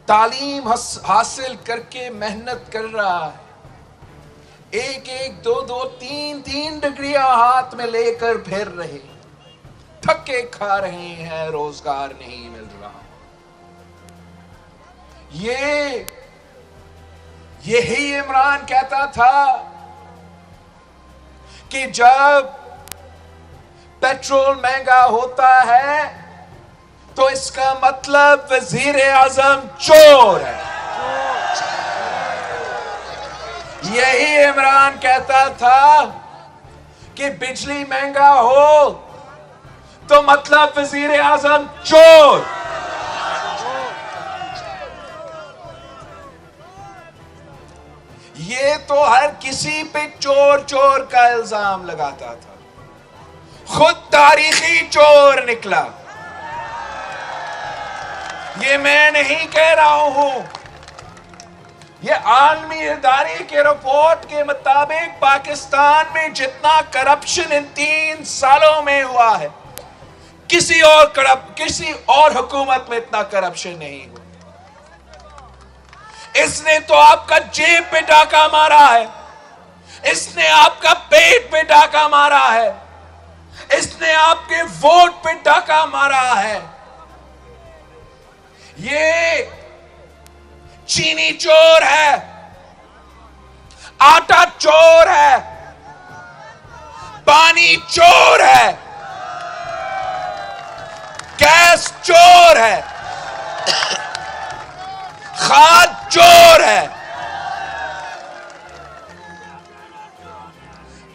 तालीम हासिल करके मेहनत कर रहा है, एक एक दो दो तीन तीन डिग्रियां हाथ में लेकर फिर रहे, थके खा रहे हैं, रोजगार नहीं मिल रहा। यही इमरान कहता था कि जब पेट्रोल महंगा होता है तो इसका मतलब वजीर आजम चोर है। यही इमरान कहता था कि बिजली महंगा हो तो मतलब वजीर आजम चोर। ये तो हर किसी पे चोर चोर का इल्जाम लगाता था, खुद तारीखी चोर निकला। ये मैं नहीं कह रहा हूं, ये आलमी इदारे के रिपोर्ट के मुताबिक पाकिस्तान में जितना करप्शन इन 3 सालों में हुआ है, किसी और हुकूमत में इतना करप्शन नहीं हुआ। इसने तो आपका जेब पे डाका मारा है, इसने आपका पेट पे डाका मारा है, इसने आपके वोट पे डाका मारा है। ये चीनी चोर है, आटा चोर है, पानी चोर है, गैस चोर है, खाद चोर है।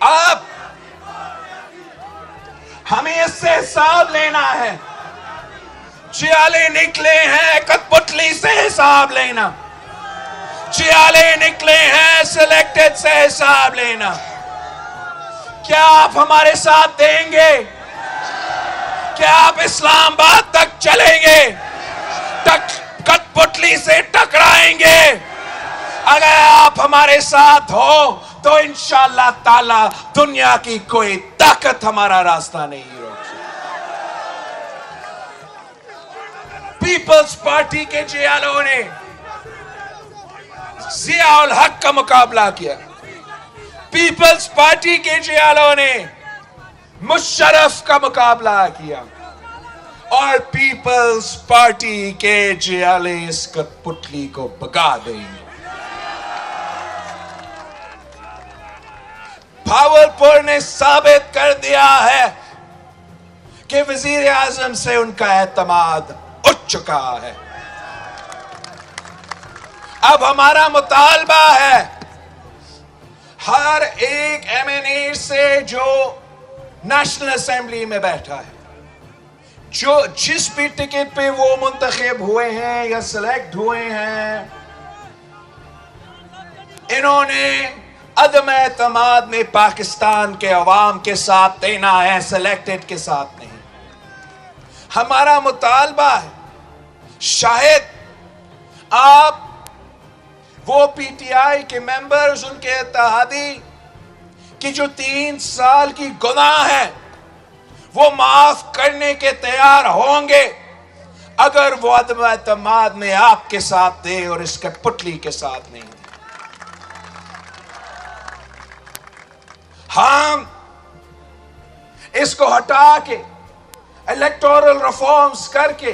अब हमें इससे हिसाब लेना है। चियाले निकले हैं कठपुतली से हिसाब लेना, चियाले निकले हैं सिलेक्टेड से हिसाब लेना। क्या आप हमारे साथ देंगे? क्या आप इस्लामाबाद तक चलेंगे? कठपुतली से टकराएंगे? अगर आप हमारे साथ हो तो इंशाअल्लाह ताला दुनिया की कोई ताकत हमारा रास्ता नहीं रोक सकती। पीपल्स पार्टी के जियालों ने जियाउल हक का मुकाबला किया, पीपल्स पार्टी के जियालों ने मुशर्रफ का मुकाबला किया, और पीपल्स पार्टी के जियाले इस कठपुतली को भगा देंगे। भावलपुर ने साबित कर दिया है कि वजीर आजम से उनका एतमाद उठ चुका है। अब हमारा मुतालबा है हर एक एमएनए से जो नेशनल असेंबली में बैठा है, जो जिस भी टिकट पे वो मुंतखब हुए हैं या सिलेक्ट हुए हैं, इन्होंने अदम एतमाद में पाकिस्तान के अवाम के साथ देना है, सिलेक्टेड के साथ नहीं। हमारा मुतालबा है शायद आप वो पीटीआई के मेंबर्स, उनके इत्तेहादी की जो 3 साल की गुनाह है वो माफ करने के तैयार होंगे अगर वो अदम एतमाद में आपके साथ दे और इस कठपुतली के साथ नहीं दे। हम इसको हटा के इलेक्टोरल रिफॉर्म्स करके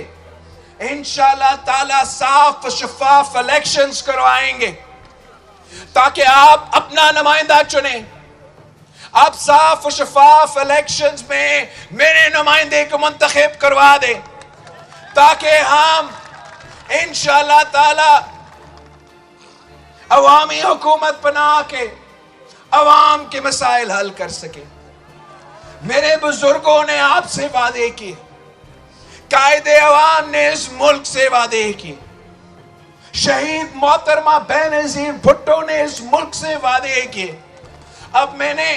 इंशाअल्लाह ताला साफ शफाफ इलेक्शंस करवाएंगे ताकि आप अपना नुमाइंदा चुने। आप साफ शफाफ इलेक्शंस में मेरे नुमाइंदे को मुंतखब करवा दें ताकि हम इंशाअल्लाह ताला अवामी हुकूमत बना के अवाम के मसाइल हल कर सके। मेरे बुजुर्गों ने आपसे वादे किए, कायदे अवाम ने इस मुल्क से वादे किए, शहीद मोहतरमा बेनजीर भुट्टो ने इस मुल्क से वादे किए। अब मैंने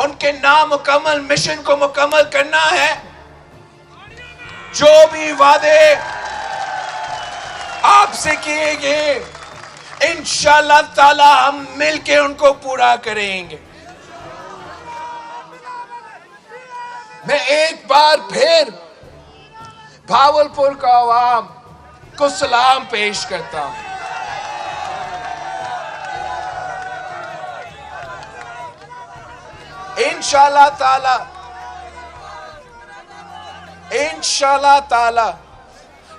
उनके नामुकम्मल मिशन को मुकम्मल करना है। जो भी वादे आपसे किए गए इंशाअल्लाह ताला हम मिलके उनको पूरा करेंगे। मैं एक बार फिर भावलपुर का अवाम को सलाम पेश करता हूं। इंशाअल्लाह ताला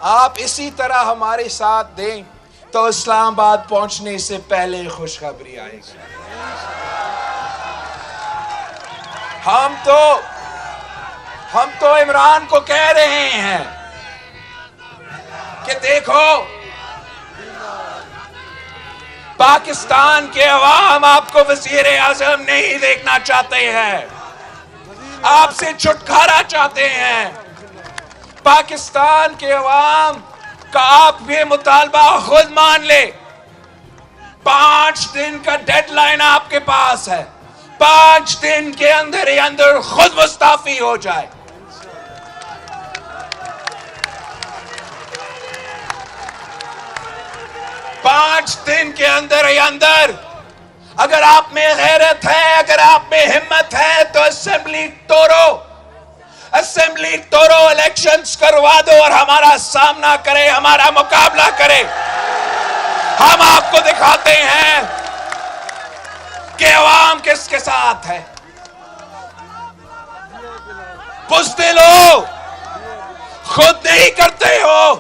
आप इसी तरह हमारे साथ दें तो इस्लामाबाद पहुंचने से पहले खुशखबरी आएगी। हम तो इमरान को कह रहे हैं कि देखो, पाकिस्तान के अवाम आपको वज़ीर आज़म नहीं देखना चाहते हैं, आपसे छुटकारा चाहते हैं। पाकिस्तान के अवाम का आप ये मुतालबा खुद मान ले। 5 दिन का डेडलाइन आपके पास है, 5 दिन के अंदर ही अंदर खुद मुस्ताफी हो जाए। पांच दिन के अंदर ही अंदर अगर आप में गैरत है, अगर आप में हिम्मत है तो असेंबली तोड़ो, इलेक्शंस करवा दो और हमारा सामना करे, हमारा मुकाबला करे। हम आपको दिखाते हैं कि अवाम किसके साथ है। बुज़दिल हो, खुद नहीं करते हो,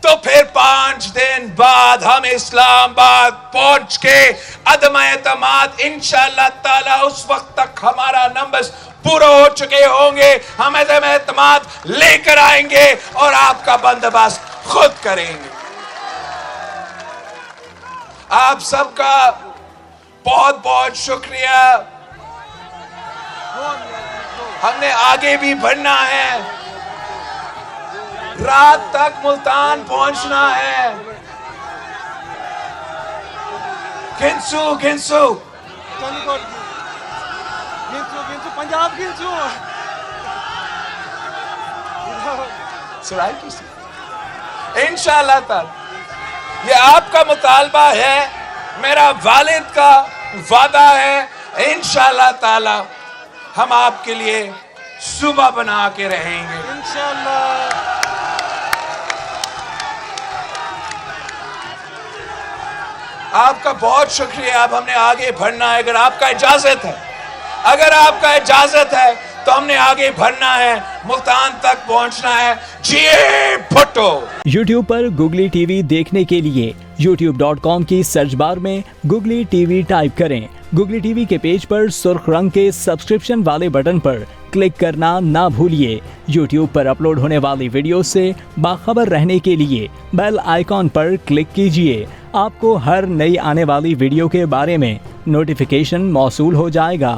तो फिर 5 दिन बाद हम इस्लामाबाद पहुंच के अदम एतमाद इंशाअल्लाह ताला उस वक्त तक हमारा नंबर पूरा हो चुके होंगे। हम अदम एतमाद लेकर आएंगे और आपका बंदोबस्त खुद करेंगे। आप सबका बहुत बहुत शुक्रिया। हमने आगे भी बढ़ना है, रात तक मुल्तान पहुंचना है। गिनसू पंजाब गिनसू इंशाअल्लाह ताला ये आपका मुतालबा है, मेरा वालिद का वादा है। इंशाअल्लाह ताला हम आपके लिए सुबह बना के रहेंगे इंशाअल्लाह। आपका बहुत शुक्रिया। अब हमने आगे बढ़ना है, अगर आपका इजाजत है तो हमने आगे बढ़ना है, मुल्तान तक पहुंचना है। जिए भुट्टो। YouTube पर गुगली टीवी देखने के लिए youtube.com की सर्च बार में गुगली टीवी टाइप करें। गुगली टीवी के पेज पर सुर्ख रंग के सब्सक्रिप्शन वाले बटन पर क्लिक करना ना भूलिए। YouTube पर अपलोड होने वाली वीडियो से बाखबर रहने के लिए बेल आइकॉन पर क्लिक कीजिए। आपको हर नई आने वाली वीडियो के बारे में नोटिफिकेशन मौसूल हो जाएगा।